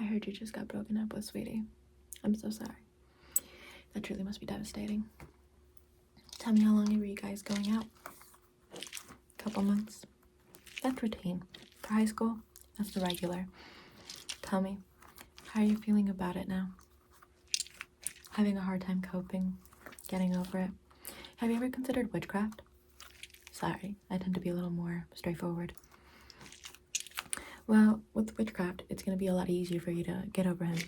heard you just got broken up with, sweetie. I'm so sorry. That truly must be devastating. Tell me, how long were you guys going out? Couple months. That's routine. For high school, that's the regular. Tell me, how are you feeling about it now? Having a hard time coping? Getting over it? Have you ever considered witchcraft? Sorry, I tend to be a little more straightforward. Well, with witchcraft, it's going to be a lot easier for you to get over him.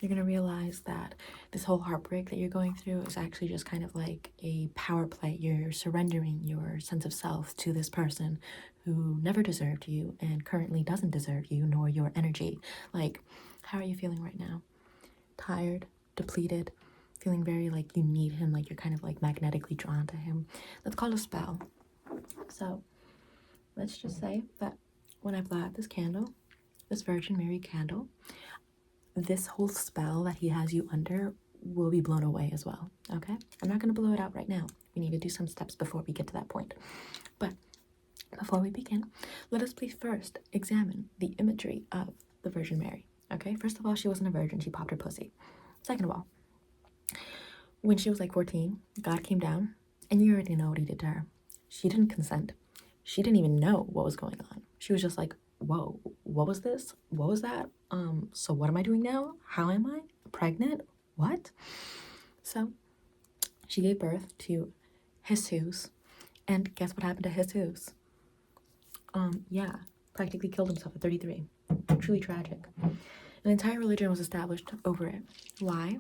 You're going to realize that this whole heartbreak that you're going through is actually just kind of like a power play. You're surrendering your sense of self to this person who never deserved you and currently doesn't deserve you, nor your energy. Like, how are you feeling right now? Tired? Depleted? Feeling very like you need him, like you're kind of like magnetically drawn to him. That's called a spell. So, let's just say that when I blow out this candle, this Virgin Mary candle, this whole spell that he has you under will be blown away as well, okay? I'm not going to blow it out right now. We need to do some steps before we get to that point. But before we begin, let us please first examine the imagery of the Virgin Mary, okay? First of all, she wasn't a virgin. She popped her pussy. Second of all, when she was like 14, God came down, and you already know what he did to her. She didn't consent. She didn't even know what was going on. She was just like, whoa, what was this? What was that? So what am I doing now? How am I? Pregnant? What? So she gave birth to Jesus, and guess what happened to Jesus? Yeah, practically killed himself at 33. Truly tragic. An entire religion was established over it. Why?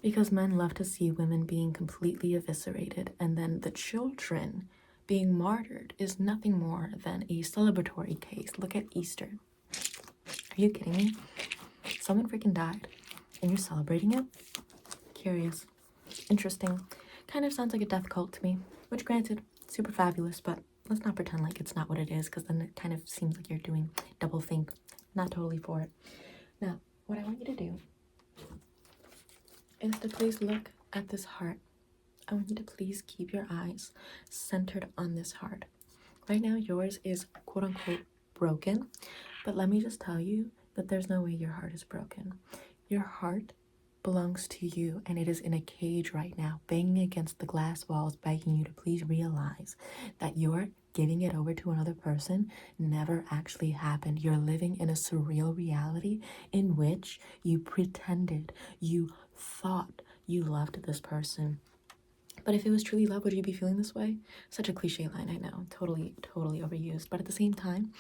Because men love to see women being completely eviscerated, and then the children being martyred is nothing more than a celebratory case. Look at Easter. Are you kidding me? Someone freaking died, and you're celebrating it? Curious. Interesting. Kind of sounds like a death cult to me, which granted, super fabulous, but let's not pretend like it's not what it is, because then it kind of seems like you're doing double think. Not totally for it. Now, what I want you to do is to please look at this heart. I want you to please keep your eyes centered on this heart. Right now, yours is quote unquote broken, but let me just tell you that there's no way your heart is broken. Your heart belongs to you, and it is in a cage right now, banging against the glass walls, begging you to please realize that you're giving it over to another person never actually happened. You're living in a surreal reality in which you pretended, you thought you loved this person. But if it was truly love, would you be feeling this way? Such a cliche line, I know. Totally overused. But at the same time,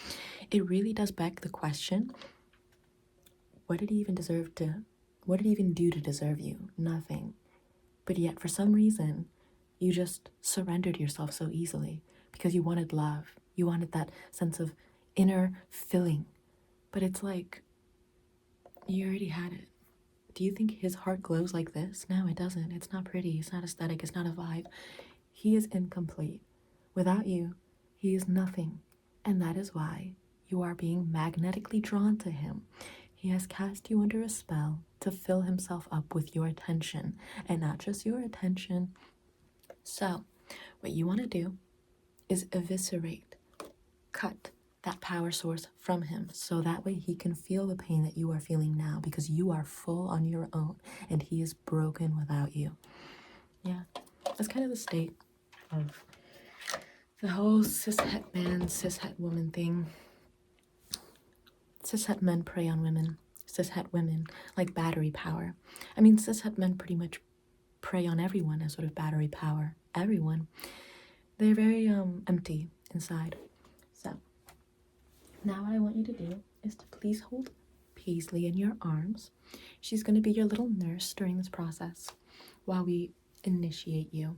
it really does beg the question, what did he even do to deserve you? Nothing. But yet, for some reason, you just surrendered yourself so easily because you wanted love. You wanted that sense of inner filling. But it's like, you already had it. Do you think his heart glows like this? No, it doesn't. It's not pretty. It's not aesthetic. It's not a vibe. He is incomplete. Without you, he is nothing. And that is why you are being magnetically drawn to him. He has cast you under a spell to fill himself up with your attention, and not just your attention. So, what you want to do is eviscerate, cut that power source from him, so that way he can feel the pain that you are feeling now, because you are full on your own and he is broken without you. Yeah, that's kind of the state of the whole cishet man, cishet woman thing. Cishet men prey on women, cishet women like battery power. I mean, cishet men pretty much prey on everyone as sort of battery power. Everyone. They're very empty inside. So now what I want you to do is to please hold Paisley in your arms. She's going to be your little nurse during this process while we initiate you.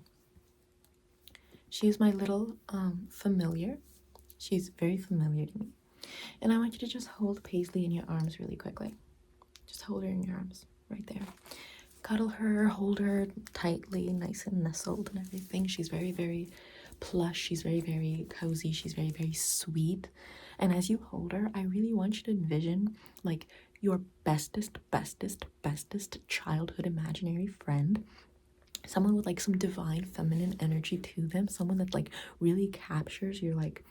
She's my little familiar. She's very familiar to me. And I want you to just hold Paisley in your arms really quickly. Just hold her in your arms right there. Cuddle her, hold her tightly, nice and nestled and everything. She's very, very plush. She's very, very cozy. She's very, very sweet. And as you hold her, I really want you to envision like your bestest childhood imaginary friend. Someone with like some divine feminine energy to them. Someone that like really captures your like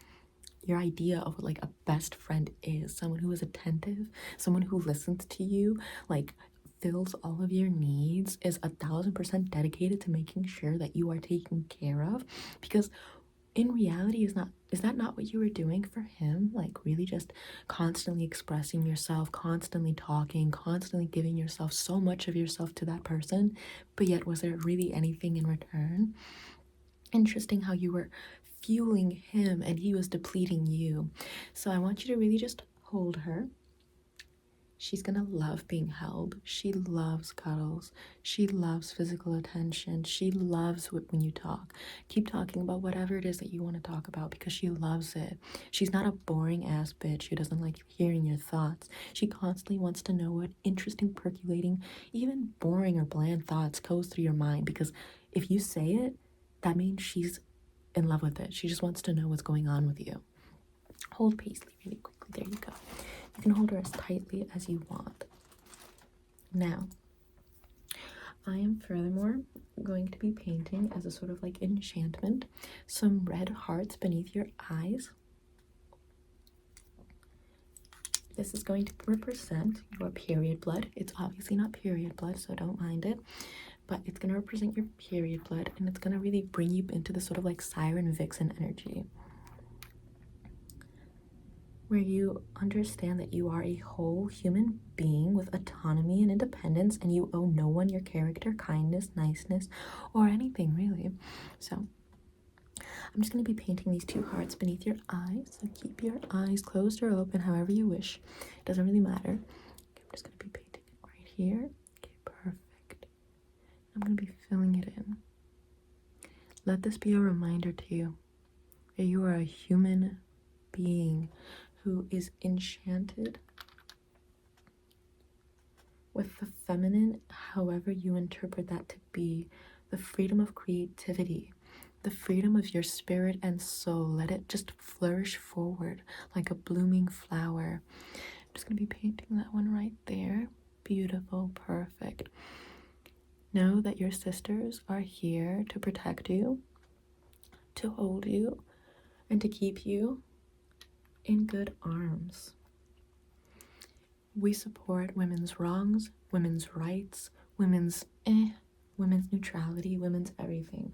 your idea of what like a best friend is, someone who is attentive, someone who listens to you, like fills all of your needs, is 1,000% dedicated to making sure that you are taken care of. Because in reality, is that not what you were doing for him? Like really just constantly expressing yourself, constantly talking, constantly giving yourself, so much of yourself to that person, but yet was there really anything in return? Interesting how you were fueling him and he was depleting you. So I want you to really just hold her. She's gonna love being held. She loves cuddles. She loves physical attention. She loves when you talk. Keep talking about whatever it is that you want to talk about because she loves it. She's not a boring ass bitch who doesn't like hearing your thoughts. She constantly wants to know what interesting, percolating, even boring or bland thoughts goes through your mind, because if you say it, that means she's in love with it. She just wants to know what's going on with you. Hold Paisley really quickly. There you go. You can hold her as tightly as you want. Now, I am furthermore going to be painting as a sort of like enchantment some red hearts beneath your eyes. This is going to represent your period blood. It's obviously not period blood, so don't mind it. But it's going to represent your period blood, and it's going to really bring you into the sort of like siren vixen energy, where you understand that you are a whole human being with autonomy and independence, and you owe no one your character, kindness, niceness, or anything really. So I'm just going to be painting these two hearts beneath your eyes. So keep your eyes closed or open, however you wish. It doesn't really matter. Okay, I'm just going to be painting it right here. Okay, perfect. I'm going to be filling it in. Let this be a reminder to you that you are a human being who is enchanted with the feminine, however you interpret that to be, the freedom of creativity, the freedom of your spirit and soul. Let it just flourish forward like a blooming flower. I'm just going to be painting that one right there. Beautiful, perfect. Know that your sisters are here to protect you, to hold you, and to keep you in good arms. We support women's wrongs, women's rights, women's neutrality, women's everything.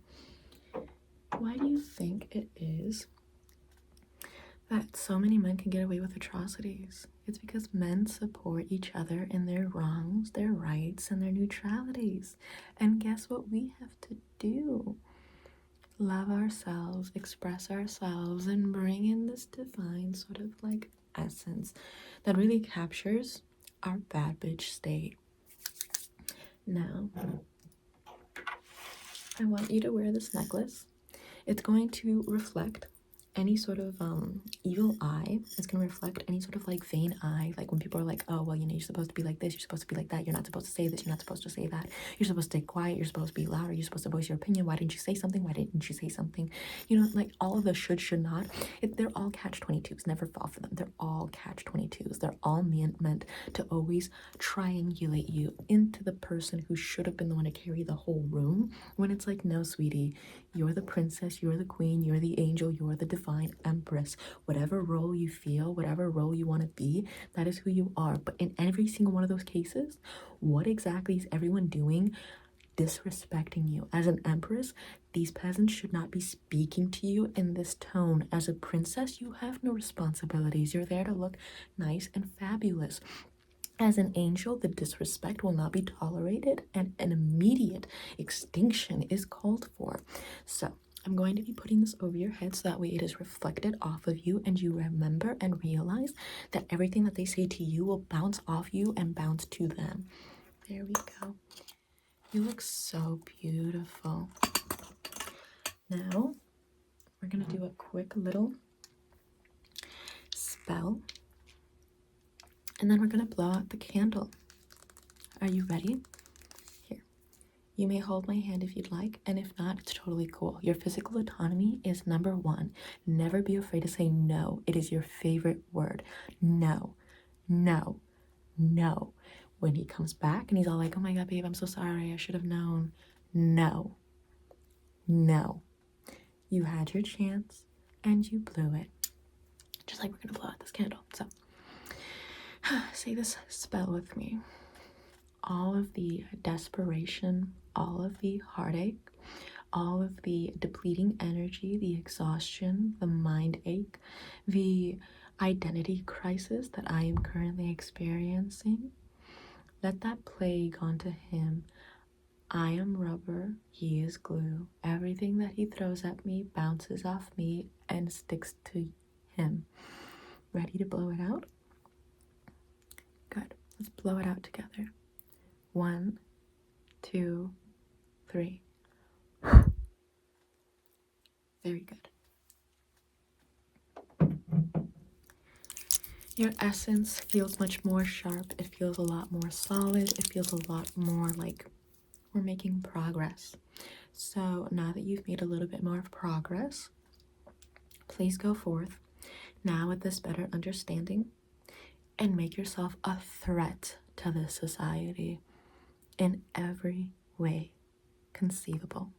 Why do you think it is that so many men can get away with atrocities? It's because men support each other in their wrongs, their rights, and their neutralities. And guess what we have to do? Love ourselves, express ourselves, and bring in this divine sort of like essence that really captures our bad bitch state. Now, I want you to wear this necklace. It's going to reflect any sort of evil eye. It's going to reflect any sort of like vain eye, like when people are like, oh well, you know, you're supposed to be like this, you're supposed to be like that, you're not supposed to say this, you're not supposed to say that, you're supposed to stay quiet, you're supposed to be louder, you're supposed to voice your opinion, why didn't you say something, why didn't you say something, you know, like all of the should not, they're all catch-22s. Never fall for them. They're all catch-22s. They're all meant to always triangulate you into the person who should have been the one to carry the whole room, when it's like, no sweetie, you're the princess, you're the queen, you're the angel, you're the divine empress. Whatever role you feel, whatever role you want to be, that is who you are. But in every single one of those cases, what exactly is everyone doing? Disrespecting you. As an empress, these peasants should not be speaking to you in this tone. As a princess, you have no responsibilities. You're there to look nice and fabulous. As an angel, the disrespect will not be tolerated, and an immediate extinction is called for. So I'm going to be putting this over your head so that way it is reflected off of you, and you remember and realize that everything that they say to you will bounce off you and bounce to them. There we go. You look so beautiful. Now, we're going to do a quick little spell, and then we're going to blow out the candle. Are you ready? Here. You may hold my hand if you'd like, and if not, it's totally cool. Your physical autonomy is number one. Never be afraid to say no. It is your favorite word. No, no, no. When he comes back and he's all like, oh my God, babe, I'm so sorry. I should have known. No, no. You had your chance and you blew it. just like we're gonna blow out this candle. So say this spell with me. All of the desperation, all of the heartache, all of the depleting energy, the exhaustion, the mind ache, the identity crisis that I am currently experiencing, let that plague onto him. I am rubber, he is glue. Everything that he throws at me bounces off me and sticks to him. Ready to blow it out? Good. Let's blow it out together. 1, 2, 3. Very good. Your essence feels much more sharp. It feels a lot more solid. It feels a lot more like we're making progress. So now that you've made a little bit more progress, please go forth now with this better understanding and make yourself a threat to this society in every way conceivable.